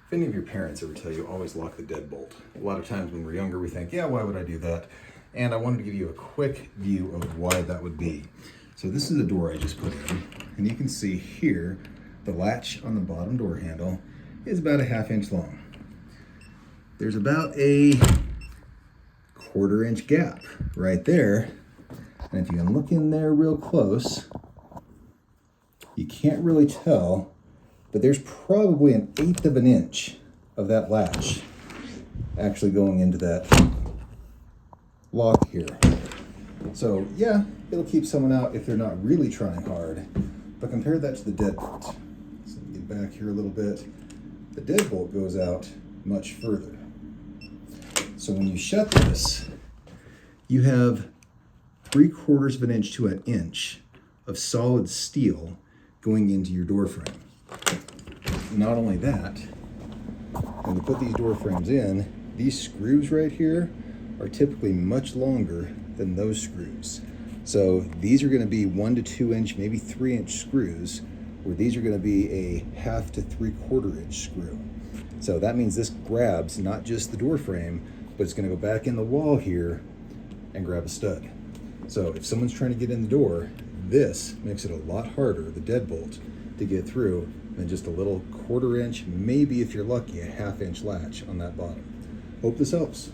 If any of your parents ever tell you always lock the deadbolt, a lot of times when we're younger we think, yeah, why would I do that? And I wanted to give you a quick view of why that would be. So this is a door I just put in, and you can see here the latch on the bottom door handle is about a 1/2 inch long. There's about a 1/4 inch gap right there, and if you can look in there real close, you can't really tell, but there's probably 1/8 of an inch of that latch actually going into that lock here. So yeah, it'll keep someone out if they're not really trying hard, but compare that to the deadbolt. So let me get back here a little bit. The deadbolt goes out much further. So when you shut this, you have 3/4 of an inch to an inch of solid steel going into your door frame. Not only that, when you put these door frames in, these screws right here are typically much longer than those screws. So these are going to be 1 to 2 inch, maybe 3 inch screws, where these are going to be a 1/2 to 3/4 inch screw. So that means this grabs not just the door frame, but it's going to go back in the wall here and grab a stud. So if someone's trying to get in the door, this makes it a lot harder, the deadbolt, to get through than just a little 1/4 inch, maybe if you're lucky, a 1/2 inch latch on that bottom. Hope this helps.